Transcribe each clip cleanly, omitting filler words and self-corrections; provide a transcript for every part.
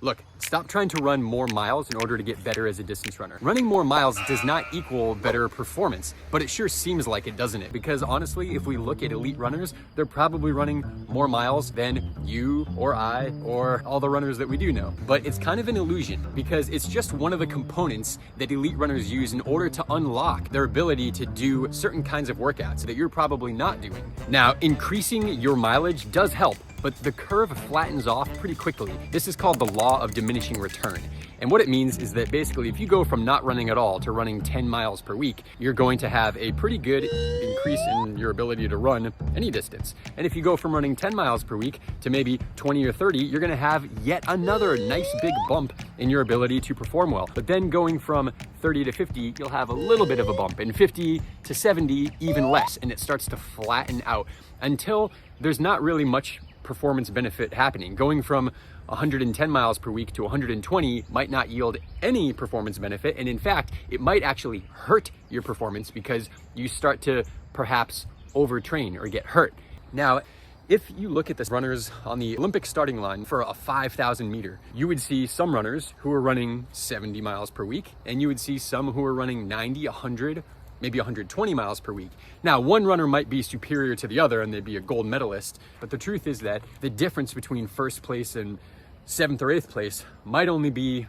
Look, stop trying to run more miles in order to get better as a distance runner. Running more miles does not equal better performance, but it sure seems like it, doesn't it? Because honestly, if we look at elite runners, they're probably running more miles than you or I or all the runners that we do know. But it's kind of an illusion because it's just one of the components that elite runners use in order to unlock their ability to do certain kinds of workouts that you're probably not doing. Now, increasing your mileage does help, but the curve flattens off pretty quickly. This is called the law of diminishing return. And what it means is that basically if you go from not running at all to running 10 miles per week, you're going to have a pretty good increase in your ability to run any distance. And if you go from running 10 miles per week to maybe 20 or 30, you're gonna have yet another nice big bump in your ability to perform well. But then going from 30 to 50, you'll have a little bit of a bump, and 50 to 70, even less, and it starts to flatten out until there's not really much performance benefit happening. Going from 110 miles per week to 120 might not yield any performance benefit, and in fact, it might actually hurt your performance because you start to perhaps overtrain or get hurt. Now, if you look at the runners on the Olympic starting line for a 5,000 meter, you would see some runners who are running 70 miles per week, and you would see some who are running 90, 100, maybe 120 miles per week. Now, one runner might be superior to the other and they'd be a gold medalist, but the truth is that the difference between first place and 7th or 8th place might only be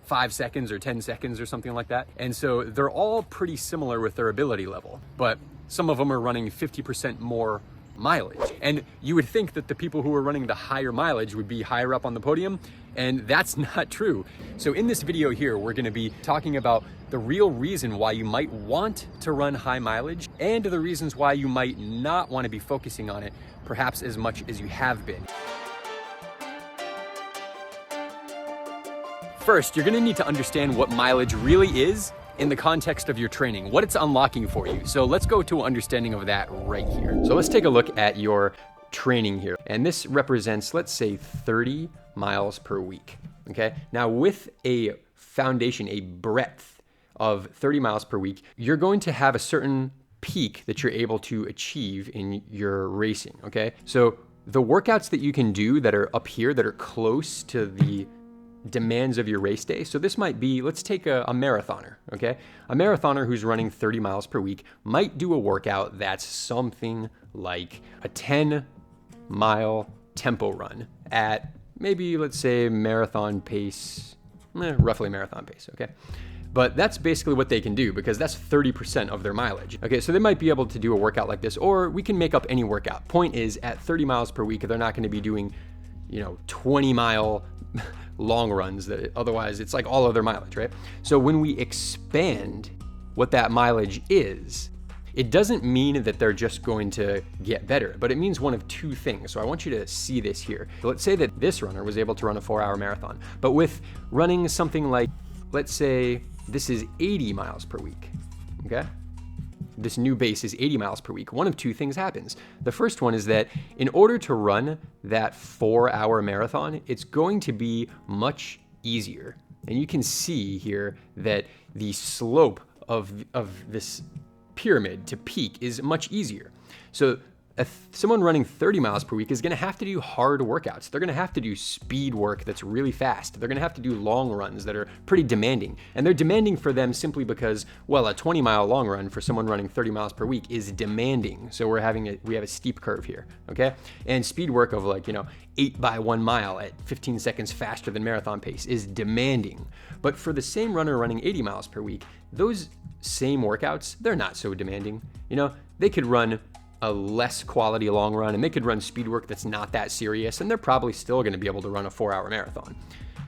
5 seconds or 10 seconds or something like that. And so they're all pretty similar with their ability level, but some of them are running 50% more mileage. And you would think that the people who are running the higher mileage would be higher up on the podium, and that's not true. So in this video here, we're gonna be talking about the real reason why you might want to run high mileage and the reasons why you might not want to be focusing on it perhaps as much as you have been. First, you're gonna need to understand what mileage really is in the context of your training, what it's unlocking for you. So let's go to an understanding of that right here. So let's take a look at your training here. And this represents, let's say 30 miles per week, okay? Now with a foundation, a breadth of 30 miles per week, you're going to have a certain peak that you're able to achieve in your racing, okay? So the workouts that you can do that are up here, that are close to the demands of your race day. So this might be, let's take a marathoner, okay? A marathoner who's running 30 miles per week might do a workout that's something like a 10-mile tempo run at maybe, let's say, marathon pace, roughly marathon pace, okay? But that's basically what they can do because that's 30% of their mileage. Okay, so they might be able to do a workout like this, or we can make up any workout. Point is, at 30 miles per week, they're not gonna be doing, 20-mile long runs that otherwise it's like all other mileage, right? So when we expand what that mileage is, it doesn't mean that they're just going to get better, but it means one of two things. So I want you to see this here. So let's say that this runner was able to run a 4-hour marathon, but with running something like, let's say this is 80 miles per week, okay? This new base is 80 miles per week. One of two things happens. The first one is that in order to run that 4-hour marathon, it's going to be much easier. And you can see here that the slope of this pyramid to peak is much easier. So someone running 30 miles per week is gonna have to do hard workouts. They're gonna have to do speed work that's really fast. They're gonna have to do long runs that are pretty demanding. And they're demanding for them simply because, well, a 20-mile long run for someone running 30 miles per week is demanding. So we have a steep curve here, okay? And speed work of 8 by 1 mile at 15 seconds faster than marathon pace is demanding. But for the same runner running 80 miles per week, those same workouts, they're not so demanding. They could run a less quality long run, and they could run speed work that's not that serious, and they're probably still gonna be able to run a 4-hour marathon.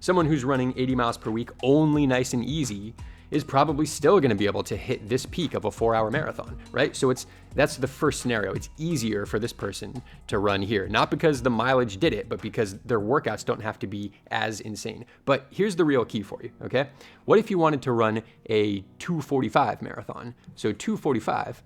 Someone who's running 80 miles per week only nice and easy is probably still gonna be able to hit this peak of a 4-hour marathon, right? So that's the first scenario. It's easier for this person to run here, not because the mileage did it, but because their workouts don't have to be as insane. But here's the real key for you, okay? What if you wanted to run a 2:45 marathon? So 2:45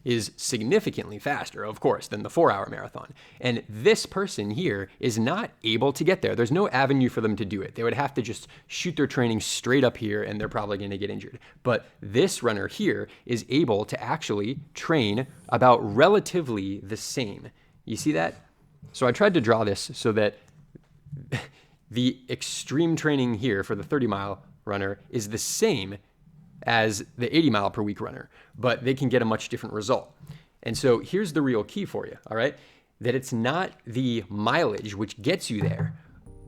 is significantly faster, of course, than the 4-hour marathon. And this person here is not able to get there. There's no avenue for them to do it. They would have to just shoot their training straight up here and they're probably gonna get injured. But this runner here is able to actually train about relatively the same. You see that? So I tried to draw this so that the extreme training here for the 30-mile runner is the same as the 80-mile per week runner, but they can get a much different result. And so here's the real key for you, all right? That it's not the mileage which gets you there,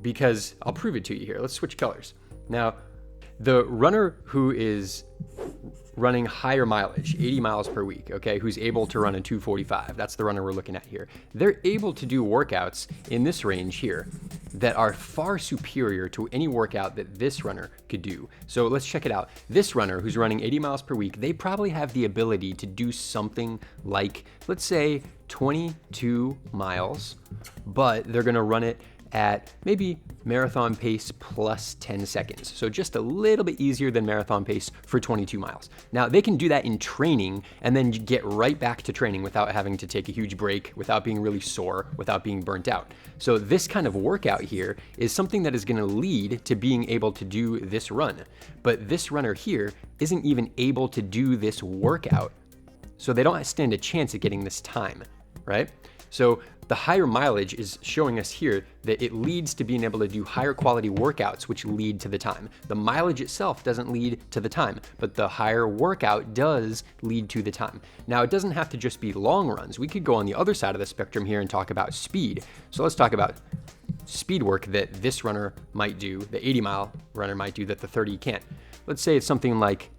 because I'll prove it to you here. Let's switch colors. Now, the runner who is running higher mileage, 80 miles per week, okay, who's able to run a 2:45, that's the runner we're looking at here. They're able to do workouts in this range here that are far superior to any workout that this runner could do. So let's check it out. This runner who's running 80 miles per week, they probably have the ability to do something like, let's say 22 miles, but they're gonna run it at maybe marathon pace plus 10 seconds. So just a little bit easier than marathon pace for 22 miles. Now they can do that in training and then get right back to training without having to take a huge break, without being really sore, without being burnt out. So this kind of workout here is something that is gonna lead to being able to do this run. But this runner here isn't even able to do this workout. So they don't stand a chance at getting this time, right? So the higher mileage is showing us here that it leads to being able to do higher quality workouts, which lead to the time. The mileage itself doesn't lead to the time, but the higher workout does lead to the time. Now, it doesn't have to just be long runs. We could go on the other side of the spectrum here and talk about speed. So let's talk about speed work that this runner might do, the 80-mile runner might do that the 30 can't. Let's say it's something like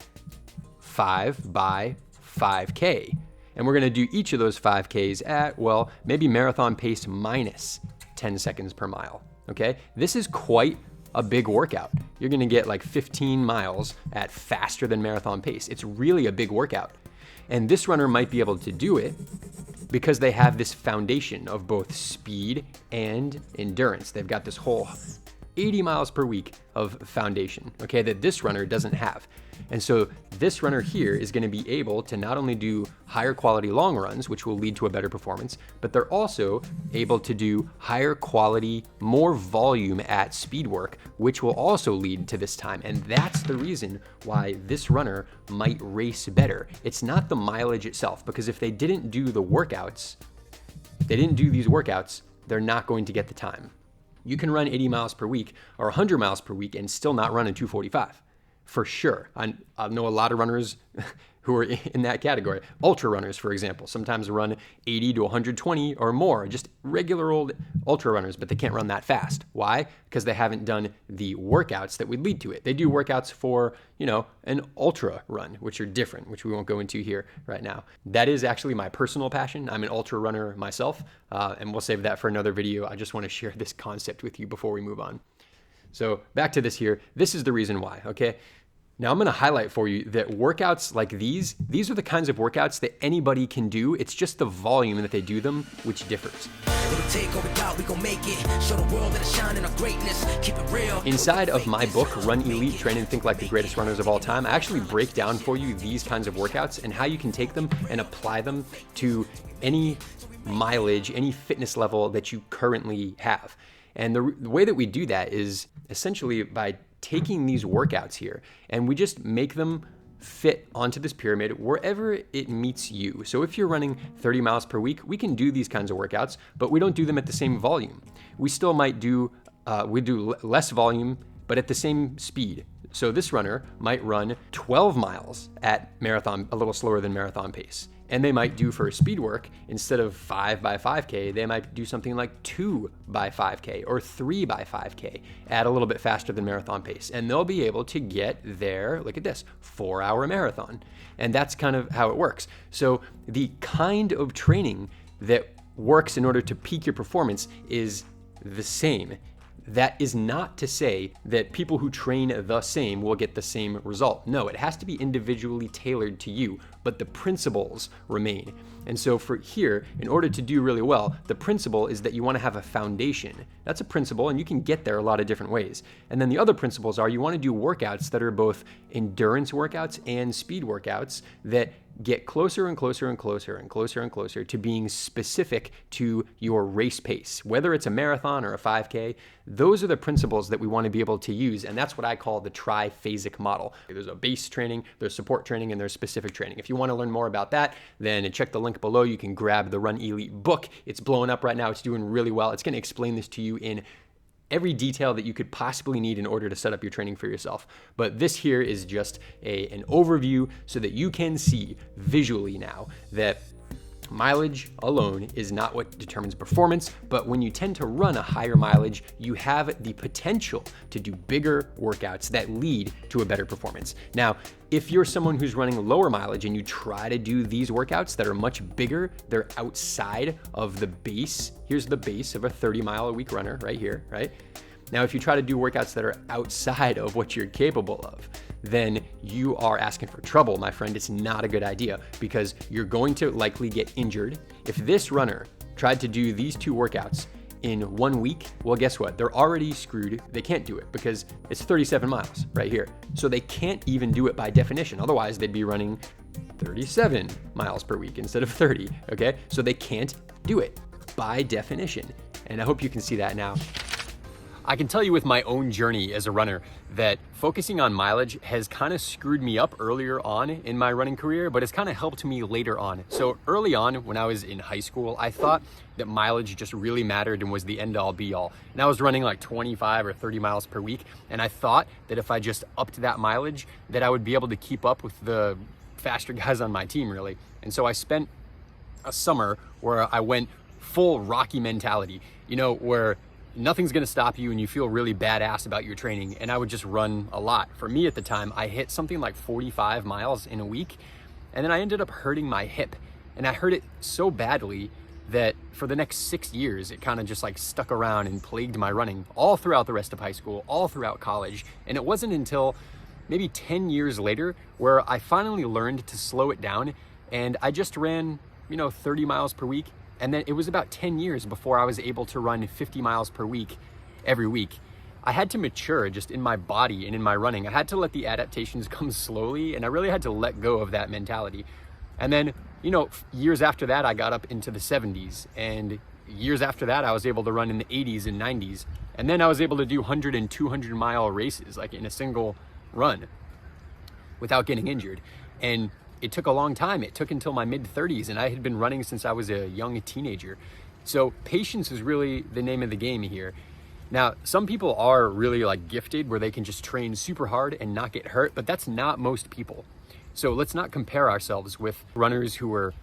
5 by 5K. And we're gonna do each of those 5Ks at, well, maybe marathon pace minus 10 seconds per mile, okay? This is quite a big workout. You're gonna get like 15 miles at faster than marathon pace. It's really a big workout. And this runner might be able to do it because they have this foundation of both speed and endurance. They've got this whole 80 miles per week of foundation, okay, that this runner doesn't have. And so this runner here is gonna be able to not only do higher quality long runs, which will lead to a better performance, but they're also able to do higher quality, more volume at speed work, which will also lead to this time. And that's the reason why this runner might race better. It's not the mileage itself, because if they didn't do the workouts, they didn't do these workouts, they're not going to get the time. You can run 80 miles per week or 100 miles per week and still not run a 2:45. For sure. I know a lot of runners who are in that category. Ultra runners, for example, sometimes run 80 to 120 or more, just regular old ultra runners, but they can't run that fast. Why? Because they haven't done the workouts that would lead to it. They do workouts for, an ultra run, which are different, which we won't go into here right now. That is actually my personal passion. I'm an ultra runner myself, and we'll save that for another video. I just want to share this concept with you before we move on. So back to this here. This is the reason why, okay? Now I'm gonna highlight for you that workouts like these are the kinds of workouts that anybody can do. It's just the volume that they do them which differs. Inside of my book, Run Elite, Train and Think Like the Greatest Runners of All Time, I actually break down for you these kinds of workouts and how you can take them and apply them to any mileage, any fitness level that you currently have. And the way that we do that is essentially by taking these workouts here and we just make them fit onto this pyramid wherever it meets you. So if you're running 30 miles per week, we can do these kinds of workouts, but we don't do them at the same volume. We still might do, less volume, but at the same speed. So this runner might run 12 miles at marathon, a little slower than marathon pace. And they might do for speed work, instead of 5 by 5K, they might do something like 2 by 5K or 3 by 5K at a little bit faster than marathon pace. And they'll be able to get their, look at this, 4-hour marathon. And that's kind of how it works. So the kind of training that works in order to peak your performance is the same. That is not to say that people who train the same will get the same result. No, it has to be individually tailored to you, but the principles remain. And so for here, in order to do really well, the principle is that you want to have a foundation. That's a principle, and you can get there a lot of different ways. And then the other principles are you want to do workouts that are both endurance workouts and speed workouts that get closer and closer and closer and closer and closer to being specific to your race pace. Whether it's a marathon or a 5K, those are the principles that we want to be able to use, and that's what I call the triphasic model. There's a base training, there's support training, and there's specific training. If you want to learn more about that, then check the link below. You can grab the Run Elite book. It's blowing up right now. It's doing really well. It's going to explain this to you in every detail that you could possibly need in order to set up your training for yourself. But this here is just an overview so that you can see visually now that mileage alone is not what determines performance, but when you tend to run a higher mileage, you have the potential to do bigger workouts that lead to a better performance. Now, if you're someone who's running lower mileage and you try to do these workouts that are much bigger, they're outside of the base. Here's the base of a 30-mile-a-week runner right here, right? Now, if you try to do workouts that are outside of what you're capable of, then you are asking for trouble, my friend. It's not a good idea because you're going to likely get injured. If this runner tried to do these two workouts in 1 week, well, guess what? They're already screwed. They can't do it because it's 37 miles right here. So they can't even do it by definition. Otherwise, they'd be running 37 miles per week instead of 30, okay? So they can't do it by definition. And I hope you can see that now. I can tell you with my own journey as a runner that focusing on mileage has kind of screwed me up earlier on in my running career, but it's kind of helped me later on. So early on when I was in high school, I thought that mileage just really mattered and was the end all be all. And I was running like 25 or 30 miles per week. And I thought that if I just upped that mileage, that I would be able to keep up with the faster guys on my team, really. And so I spent a summer where I went full Rocky mentality, you know, where nothing's gonna stop you and you feel really badass about your training. And I would just run a lot. For me at the time, I hit something like 45 miles in a week. And then I ended up hurting my hip. And I hurt it so badly that for the next 6 years, it kind of just like stuck around and plagued my running all throughout the rest of high school, all throughout college. And it wasn't until maybe 10 years later where I finally learned to slow it down. And I just ran, 30 miles per week. And then it was about 10 years before I was able to run 50 miles per week every week. I had to mature just in my body and in my running. I had to let the adaptations come slowly, and I really had to let go of that mentality. And then, years after that, I got up into the 70s. And years after that, I was able to run in the 80s and 90s. And then I was able to do 100 and 200 mile races, like in a single run without getting injured. And it took a long time. It took until my mid-30s, and I had been running since I was a young teenager. So patience is really the name of the game here. Now, some people are really like gifted where they can just train super hard and not get hurt, but that's not most people. So let's not compare ourselves with runners who are,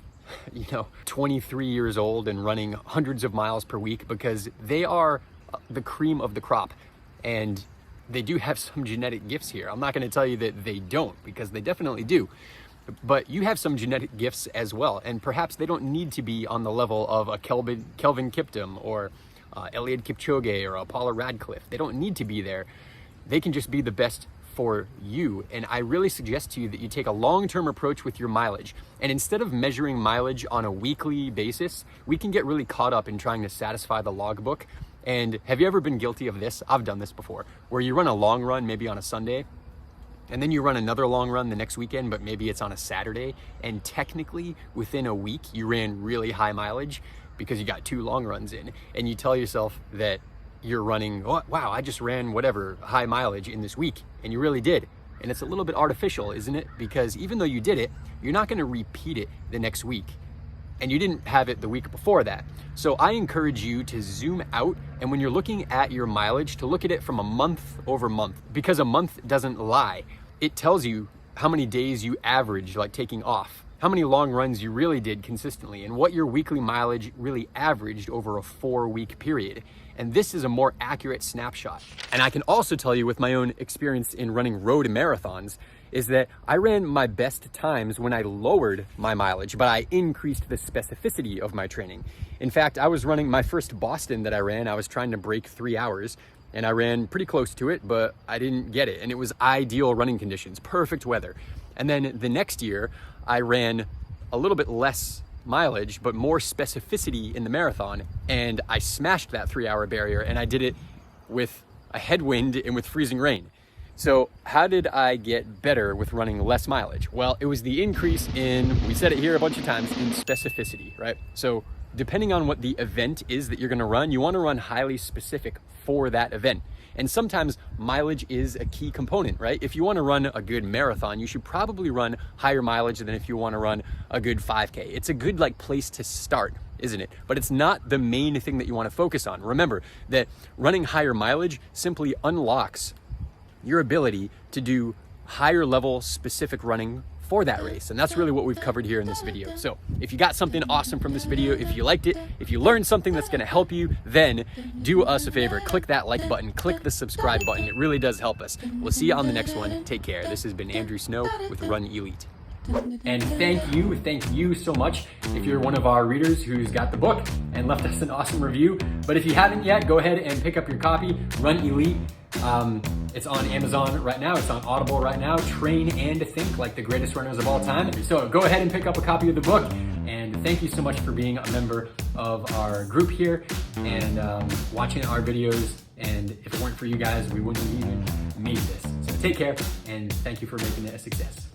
23 years old and running hundreds of miles per week, because they are the cream of the crop. And they do have some genetic gifts here. I'm not going to tell you that they don't, because they definitely do. But you have some genetic gifts as well, and perhaps they don't need to be on the level of a Kelvin Kiptum or Eliud Kipchoge or a Paula Radcliffe. They don't need to be there. They can just be the best for you. And I really suggest to you that you take a long-term approach with your mileage. And instead of measuring mileage on a weekly basis, we can get really caught up in trying to satisfy the logbook. And have you ever been guilty of this? I've done this before, where you run a long run, maybe on a Sunday, and then you run another long run the next weekend, but maybe it's on a Saturday. And technically within a week, you ran really high mileage because you got 2 long runs in. And you tell yourself that you're running, oh, wow, I just ran whatever high mileage in this week. And you really did. And it's a little bit artificial, isn't it? Because even though you did it, you're not going to repeat it the next week. And you didn't have it the week before that. So I encourage you to zoom out, and when you're looking at your mileage, to look at it from a month over month, because a month doesn't lie. It tells you how many days you average, like taking off, how many long runs you really did consistently, and what your weekly mileage really averaged over a 4-week period. And this is a more accurate snapshot. And I can also tell you with my own experience in running road marathons, is that I ran my best times when I lowered my mileage, but I increased the specificity of my training. In fact, I was running my first Boston that I ran, I was trying to break 3 hours, and I ran pretty close to it, but I didn't get it. And it was ideal running conditions, perfect weather. And then the next year, I ran a little bit less mileage, but more specificity in the marathon. And I smashed that 3-hour barrier, and I did it with a headwind and with freezing rain. So how did I get better with running less mileage? Well, it was the increase in, we said it here a bunch of times, in specificity, right? So depending on what the event is that you're gonna run, you wanna run highly specific for that event. And sometimes mileage is a key component, right? If you want to run a good marathon, you should probably run higher mileage than if you want to run a good 5K. It's a good place to start, isn't it? But it's not the main thing that you want to focus on. Remember that running higher mileage simply unlocks your ability to do higher level specific running for that race. And that's really what we've covered here in this video. So if you got something awesome from this video, if you liked it, if you learned something that's gonna help you, then do us a favor, click that like button, click the subscribe button. It really does help us. We'll see you on the next one. Take care. This has been Andrew Snow with Run Elite. And thank you so much if you're one of our readers who's got the book and left us an awesome review. But if you haven't yet, go ahead and pick up your copy, Run Elite. It's on Amazon right now, it's on Audible right now, Train and Think like the greatest runners of all time. So go ahead and pick up a copy of the book, and thank you so much for being a member of our group here and watching our videos. And if it weren't for you guys, we wouldn't have even made this. So take care, and thank you for making it a success.